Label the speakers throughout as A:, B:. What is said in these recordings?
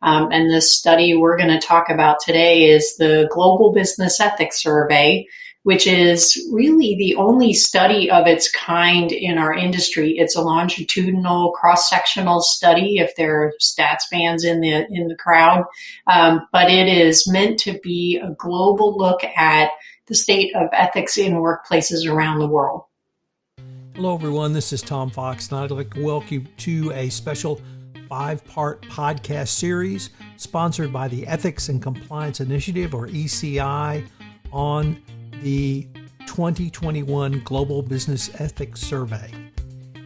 A: And this study we're going to talk about today is the Global Business Ethics Survey, which is really the only study of its kind in our industry. It's a longitudinal cross-sectional study, if there are stats fans in the crowd. But it is meant to be a global look at the state of ethics in workplaces around the world.
B: Hello, everyone. This is Tom Fox, and I'd like to welcome you to a special 5-part podcast series sponsored by the Ethics and Compliance Initiative, or ECI, on the 2021 Global Business Ethics Survey.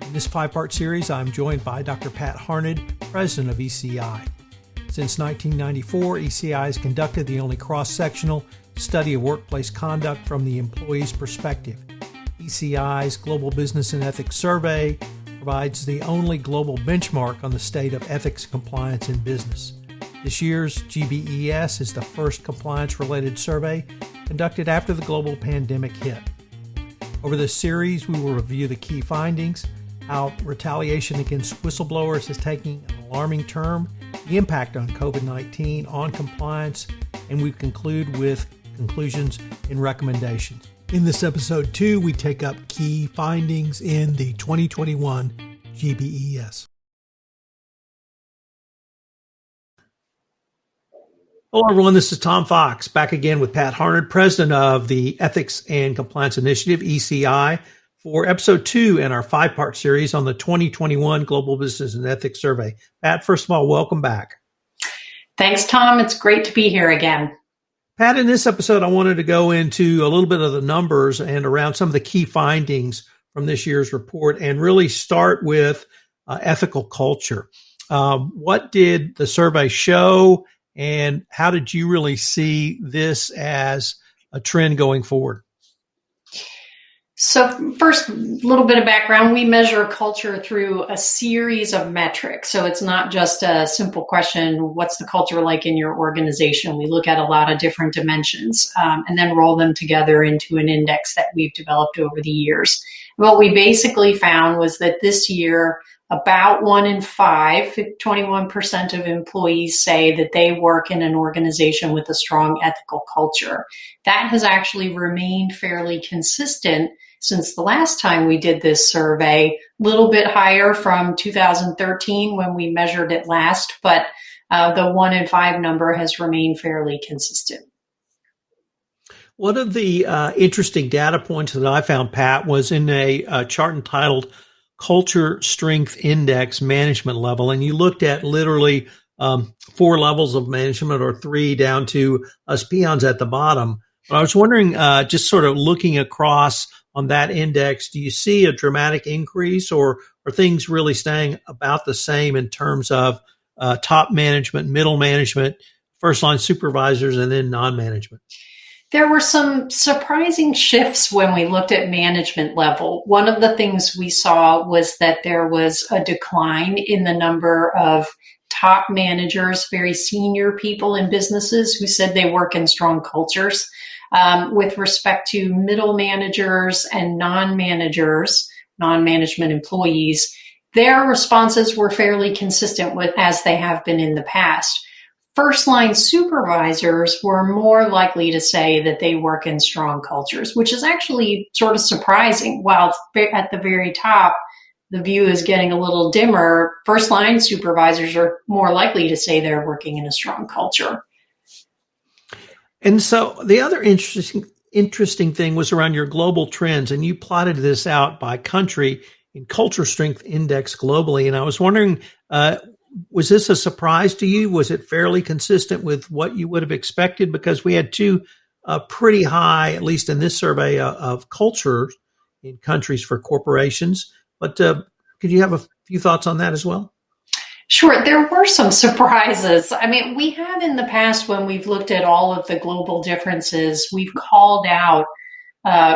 B: In this 5-part series, I'm joined by Dr. Pat Harned, president of ECI. Since 1994, ECI has conducted the only cross-sectional study of workplace conduct from the employee's perspective. ECI's Global Business and Ethics Survey provides the only global benchmark on the state of ethics and compliance in business. This year's GBES is the first compliance-related survey conducted after the global pandemic hit. Over this series, we will review the key findings, how retaliation against whistleblowers is taking an alarming turn, the impact on COVID-19 on compliance, and we conclude with conclusions and recommendations. In this episode 2, we take up key findings in the 2021 GBES. Hello, everyone. This is Tom Fox, back again with Pat Harned, president of the Ethics and Compliance Initiative, ECI, for episode 2 in our 5-part series on the 2021 Global Business and Ethics Survey. Pat, first of all, welcome back.
A: Thanks, Tom. It's great to be here again.
B: Pat, in this episode, I wanted to go into a little bit of the numbers and around some of the key findings from this year's report and really start with ethical culture. What did the survey show? And how did you really see this as a trend going forward?
A: So first, a little bit of background. We measure culture through a series of metrics. So it's not just a simple question, what's the culture like in your organization? We look at a lot of different dimensions and then roll them together into an index that we've developed over the years. What we basically found was that this year, about 1 in 5, 21% of employees say that they work in an organization with a strong ethical culture. That has actually remained fairly consistent since the last time we did this survey, a little bit higher from 2013 when we measured it last, but the 1 in 5 number has remained fairly consistent.
B: One of the interesting data points that I found, Pat, was in a chart entitled Culture Strength Index Management Level. And you looked at literally 4 levels of management, or 3 down to us peons at the bottom. But I was wondering, just sort of looking across on that index, do you see a dramatic increase, or are things really staying about the same in terms of top management, middle management, first line supervisors, and then non-management?
A: There were some surprising shifts when we looked at management level. One of the things we saw was that there was a decline in the number of top managers, very senior people in businesses who said they work in strong cultures. With respect to middle managers and non-managers, non-management employees, their responses were fairly consistent with as they have been in the past. First-line supervisors were more likely to say that they work in strong cultures, which is actually sort of surprising. While at the very top, the view is getting a little dimmer, first-line supervisors are more likely to say they're working in a strong culture.
B: And so the other interesting thing was around your global trends, and you plotted this out by country in Culture Strength Index globally. And I was wondering, was this a surprise to you? Was it fairly consistent with what you would have expected? Because we had 2 pretty high, at least in this survey, of culture in countries for corporations. But could you have a few thoughts on that as well?
A: Sure. There were some surprises. I mean, we have in the past, when we've looked at all of the global differences, we've called out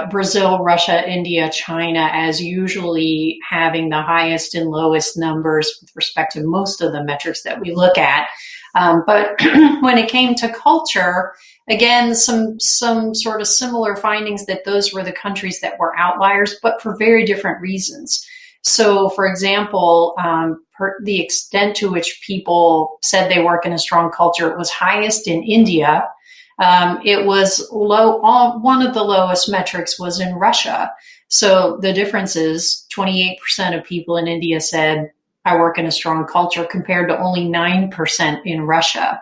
A: Brazil, Russia, India, China as usually having the highest and lowest numbers with respect to most of the metrics that we look at. But when it came to culture, again, some sort of similar findings that those were the countries that were outliers, but for very different reasons. So, for example, the extent to which people said they work in a strong culture, it was highest in India. It was low. One of the lowest metrics was in Russia. So the difference is 28% of people in India said, I work in a strong culture, compared to only 9% in Russia.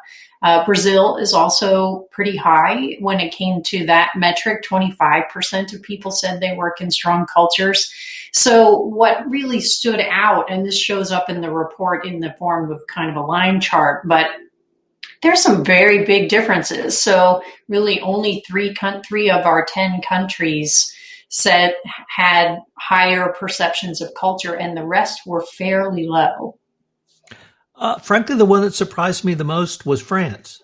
A: Brazil is also pretty high when it came to that metric. 25% of people said they work in strong cultures. So what really stood out, and this shows up in the report in the form of kind of a line chart, but there's some very big differences. So really only three of our 10 countries had higher perceptions of culture, and the rest were fairly low.
B: Frankly, the one that surprised me the most was France.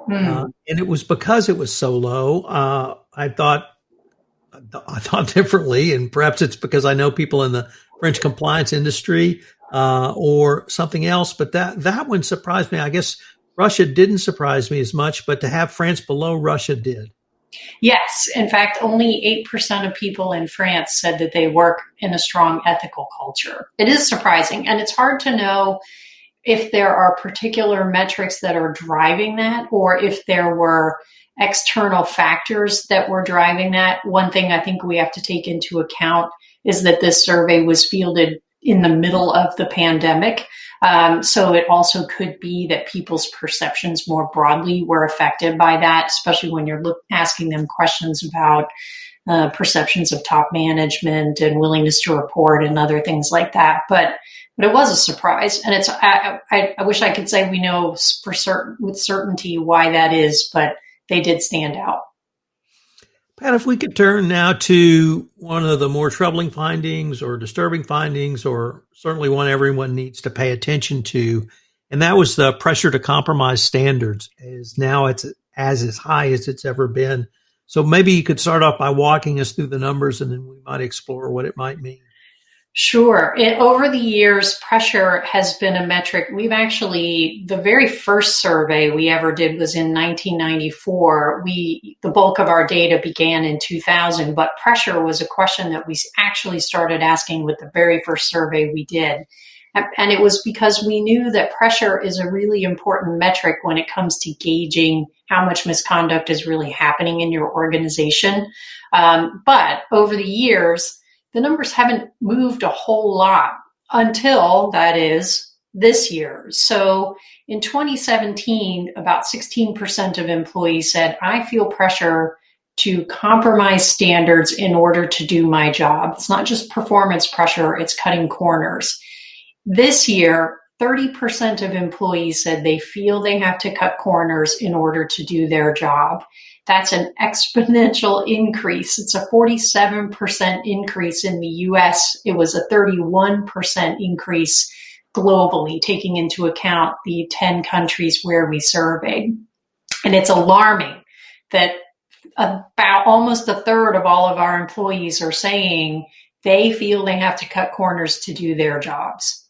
B: And it was because it was so low. I thought differently, and perhaps it's because I know people in the French compliance industry or something else. But that one surprised me. I guess Russia didn't surprise me as much, but to have France below Russia did.
A: Yes. In fact, only 8% of people in France said that they work in a strong ethical culture. It is surprising, and it's hard to know if there are particular metrics that are driving that, or if there were external factors that were driving that. One thing I think we have to take into account is that this survey was fielded in the middle of the pandemic. So it also could be that people's perceptions more broadly were affected by that, especially when you're asking them questions about perceptions of top management and willingness to report and other things like that. But it was a surprise, and I wish I could say we know for certain with certainty why that is, but they did stand out.
B: Pat, if we could turn now to one of the more troubling findings or disturbing findings, or certainly one everyone needs to pay attention to, and that was the pressure to compromise standards is now it's as high as it's ever been. So maybe you could start off by walking us through the numbers, and then we might explore what it might mean.
A: Sure. Over the years, pressure has been a metric. The very first survey we ever did was in 1994. The bulk of our data began in 2000, but pressure was a question that we actually started asking with the very first survey we did. And it was because we knew that pressure is a really important metric when it comes to gauging how much misconduct is really happening in your organization. But over the years, the numbers haven't moved a whole lot until, that is, this year. So in 2017, about 16% of employees said, I feel pressure to compromise standards in order to do my job. It's not just performance pressure, it's cutting corners. This year, 30% of employees said they feel they have to cut corners in order to do their job. That's an exponential increase. It's a 47% increase in the US. It was a 31% increase globally, taking into account the 10 countries where we surveyed. And it's alarming that about almost a third of all of our employees are saying they feel they have to cut corners to do their jobs.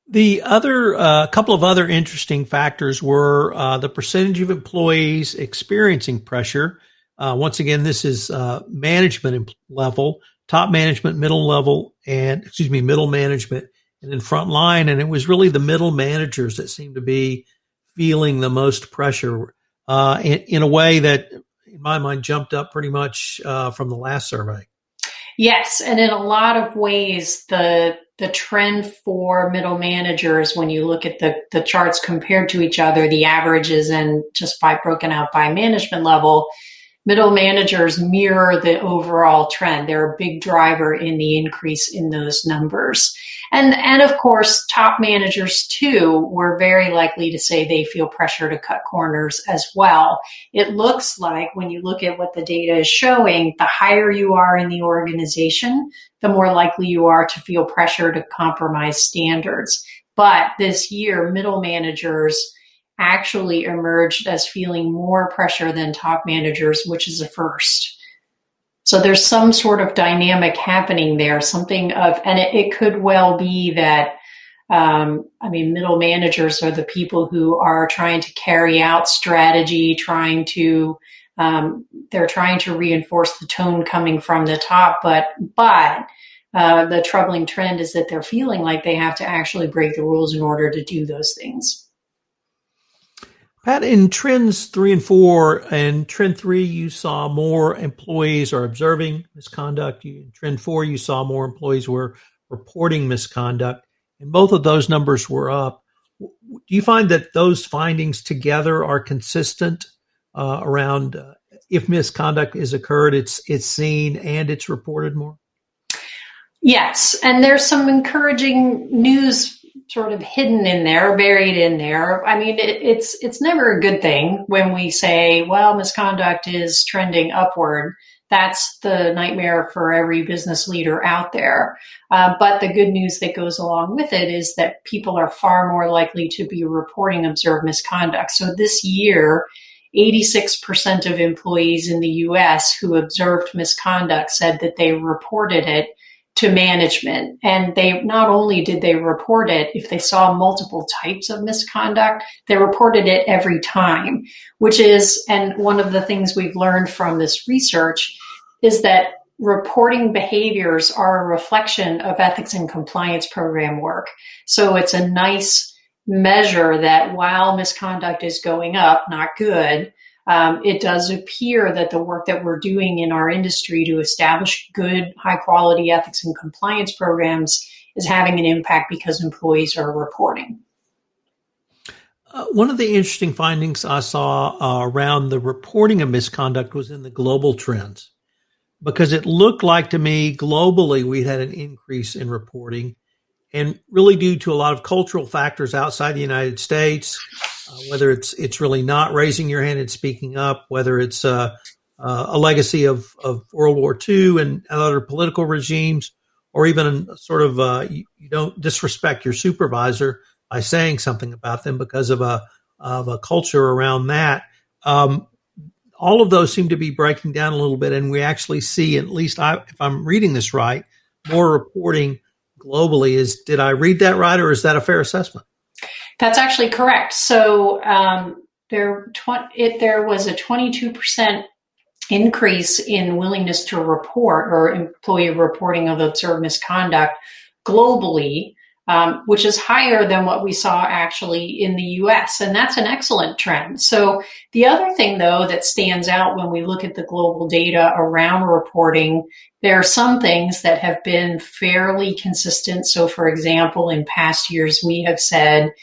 B: The other couple of other interesting factors were the percentage of employees experiencing pressure. Once again, this is management level, top management, middle management, and then front line. And it was really the middle managers that seemed to be feeling the most pressure in a way that, in my mind, jumped up pretty much from the last survey.
A: Yes, and in a lot of ways, the trend for middle managers, when you look at the charts compared to each other, the averages, and just by broken out by management level, middle managers mirror the overall trend. They're a big driver in the increase in those numbers. And of course, top managers too were very likely to say they feel pressure to cut corners as well. It looks like when you look at what the data is showing, the higher you are in the organization, the more likely you are to feel pressure to compromise standards. But this year, middle managers actually emerged as feeling more pressure than top managers, which is a first. So there's some sort of dynamic happening there, and it could well be that, middle managers are the people who are trying to carry out strategy, they're trying to reinforce the tone coming from the top, but the troubling trend is that they're feeling like they have to actually break the rules in order to do those things.
B: Pat, in trends 3 and 4, and trend 3, you saw more employees are observing misconduct. In trend 4, you saw more employees were reporting misconduct, and both of those numbers were up. Do you find that those findings together are consistent around if misconduct is occurred, it's seen and it's reported more?
A: Yes, and there's some encouraging news sort of hidden in there, buried in there. I mean, it's never a good thing when we say, well, misconduct is trending upward. That's the nightmare for every business leader out there. But the good news that goes along with it is that people are far more likely to be reporting observed misconduct. So this year, 86% of employees in the US who observed misconduct said that they reported it to management. And they not only did they report it, if they saw multiple types of misconduct, they reported it every time, which is, and one of the things we've learned from this research is that reporting behaviors are a reflection of ethics and compliance program work. So it's a nice measure that while misconduct is going up, not good, it does appear that the work that we're doing in our industry to establish good, high-quality ethics and compliance programs is having an impact because employees are reporting.
B: One of the interesting findings I saw around the reporting of misconduct was in the global trends, because it looked like to me globally we had an increase in reporting, and really due to a lot of cultural factors outside the United States. Whether it's really not raising your hand and speaking up, whether it's a legacy of World War II and other political regimes, or even sort of you don't disrespect your supervisor by saying something about them because of a culture around that. All of those seem to be breaking down a little bit, and we actually see, at least if I'm reading this right, more reporting globally. Did I read that right, or is that a fair assessment?
A: That's actually correct. So there was a 22% increase in willingness to report, or employee reporting of observed misconduct globally, which is higher than what we saw actually in the US. And that's an excellent trend. So the other thing, though, that stands out when we look at the global data around reporting, there are some things that have been fairly consistent. So, for example, in past years, we have said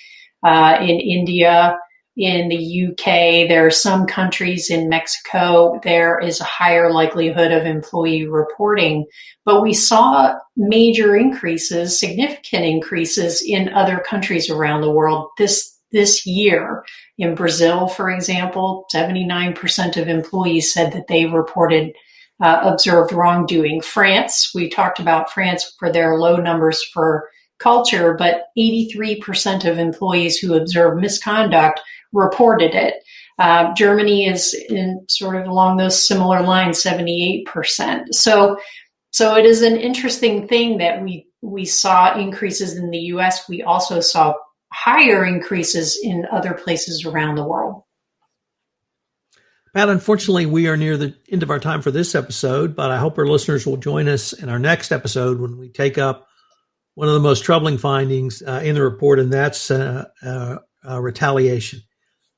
A: in India, in the UK, there are some countries in Mexico, there is a higher likelihood of employee reporting. But we saw major increases, significant increases in other countries around the world this year. In Brazil, for example, 79% of employees said that they reported observed wrongdoing. France, we talked about France for their low numbers for culture, but 83% of employees who observed misconduct reported it. Germany is in sort of along those similar lines, 78%. So it is an interesting thing that we saw increases in the US. We also saw higher increases in other places around the world.
B: Pat, unfortunately, we are near the end of our time for this episode, but I hope our listeners will join us in our next episode when we take up one of the most troubling findings in the report, and that's retaliation.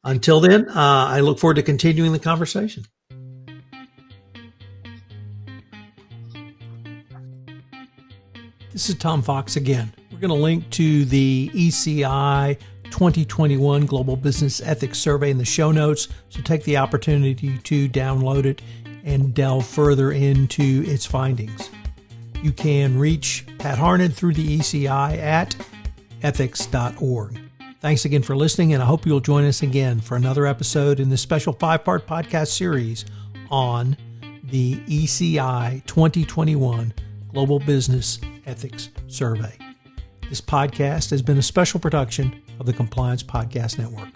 B: Until then, I look forward to continuing the conversation. This is Tom Fox again. We're going to link to the ECI 2021 Global Business Ethics Survey in the show notes, so take the opportunity to download it and delve further into its findings. You can reach Pat Harned through the ECI at ethics.org. Thanks again for listening, and I hope you'll join us again for another episode in this special 5-part podcast series on the ECI 2021 Global Business Ethics Survey. This podcast has been a special production of the Compliance Podcast Network.